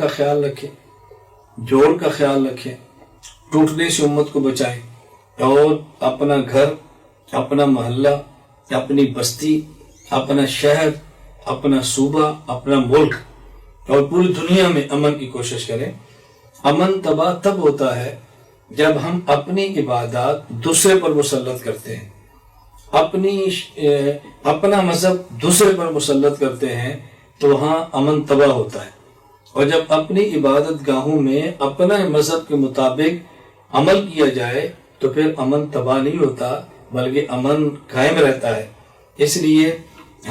کا خیال رکھیں، جوڑ کا خیال رکھیں، ٹوٹنے سے امت کو بچائیں، اور اپنا گھر، اپنا محلہ، اپنی بستی، اپنا شہر، اپنا صوبہ، اپنا ملک اور پوری دنیا میں امن کی کوشش کریں۔ امن تباہ تب ہوتا ہے جب ہم اپنی عبادات دوسرے پر مسلط کرتے ہیں، اپنا مذہب دوسرے پر مسلط کرتے ہیں، تو وہاں امن تباہ ہوتا ہے۔ اور جب اپنی عبادت گاہوں میں اپنا مذہب کے مطابق عمل کیا جائے تو پھر امن تباہ نہیں ہوتا بلکہ امن قائم رہتا ہے۔ اس لیے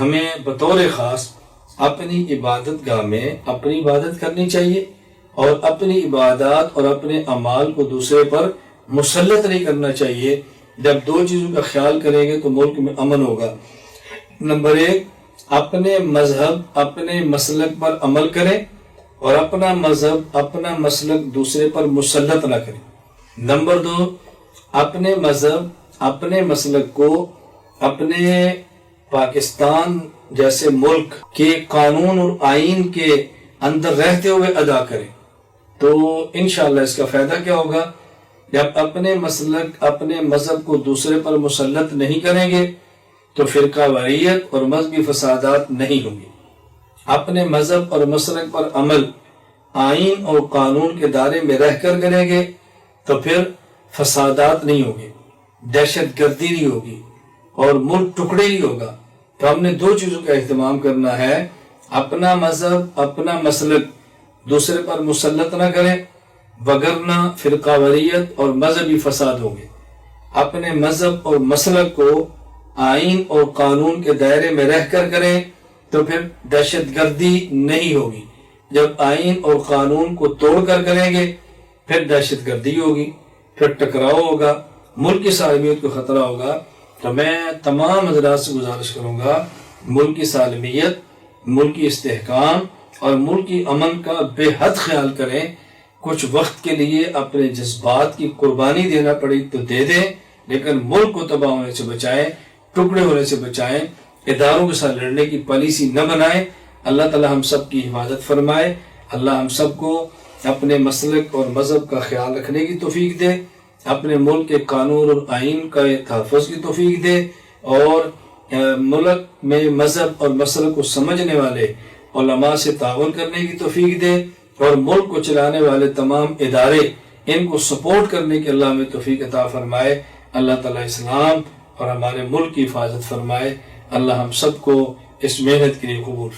ہمیں بطور خاص اپنی عبادت گاہ میں اپنی عبادت کرنی چاہیے، اور اپنی عبادات اور اپنے اعمال کو دوسرے پر مسلط نہیں کرنا چاہیے۔ جب دو چیزوں کا خیال کریں گے تو ملک میں امن ہوگا۔ نمبر 1، اپنے مذہب، اپنے مسلک پر عمل کریں، اور اپنا مذہب، اپنا مسلک دوسرے پر مسلط نہ کریں۔ نمبر 2، اپنے مذہب، اپنے مسلک کو اپنے پاکستان جیسے ملک کے قانون اور آئین کے اندر رہتے ہوئے ادا کریں۔ تو انشاءاللہ اس کا فائدہ کیا ہوگا؟ جب اپنے مسلک، اپنے مذہب کو دوسرے پر مسلط نہیں کریں گے تو فرقہ واریت اور مذہبی فسادات نہیں ہوں گے۔ اپنے مذہب اور مسلک پر عمل آئین اور قانون کے دائرے میں رہ کر کریں گے تو پھر فسادات نہیں ہوں گے، دہشت گردی نہیں ہوگی، اور ملک ٹکڑے نہیں ہوگا۔ تو ہم نے دو چیزوں کا اہتمام کرنا ہے، اپنا مذہب، اپنا مسلک دوسرے پر مسلط نہ کریں، وگرنہ فرقہ واریت اور مذہبی فساد ہوں گے۔ اپنے مذہب اور مسلک کو آئین اور قانون کے دائرے میں رہ کر کریں تو پھر دہشت گردی نہیں ہوگی۔ جب آئین اور قانون کو توڑ کر کریں گے پھر دہشت گردی ہوگی، پھر ٹکراؤ ہوگا، ملک کی سالمیت کو خطرہ ہوگا۔ تو میں تمام حضرات سے گزارش کروں گا، ملک کی سالمیت، ملکی استحکام اور ملکی امن کا بے حد خیال کریں۔ کچھ وقت کے لیے اپنے جذبات کی قربانی دینا پڑی تو دے دیں، لیکن ملک کو تباہ ہونے سے بچائیں، ٹکڑے ہونے سے بچائیں، اداروں کے ساتھ لڑنے کی پالیسی نہ بنائیں۔ اللہ تعالی ہم سب کی حفاظت فرمائے، اللہ ہم سب کو اپنے مسلک اور مذہب کا خیال رکھنے کی توفیق دے، اپنے ملک کے قانون اور آئین کا تحفظ کی توفیق دے، اور ملک میں مذہب اور مسلک کو سمجھنے والے علماء سے تعاون کرنے کی توفیق دے، اور ملک کو چلانے والے تمام ادارے ان کو سپورٹ کرنے کی اللہ میں توفیق عطا فرمائے۔ اللہ تعالیٰ اسلام اور ہمارے ملک کی حفاظت فرمائے۔ اللہ ہم سب کو اس محنت کے لیے قبول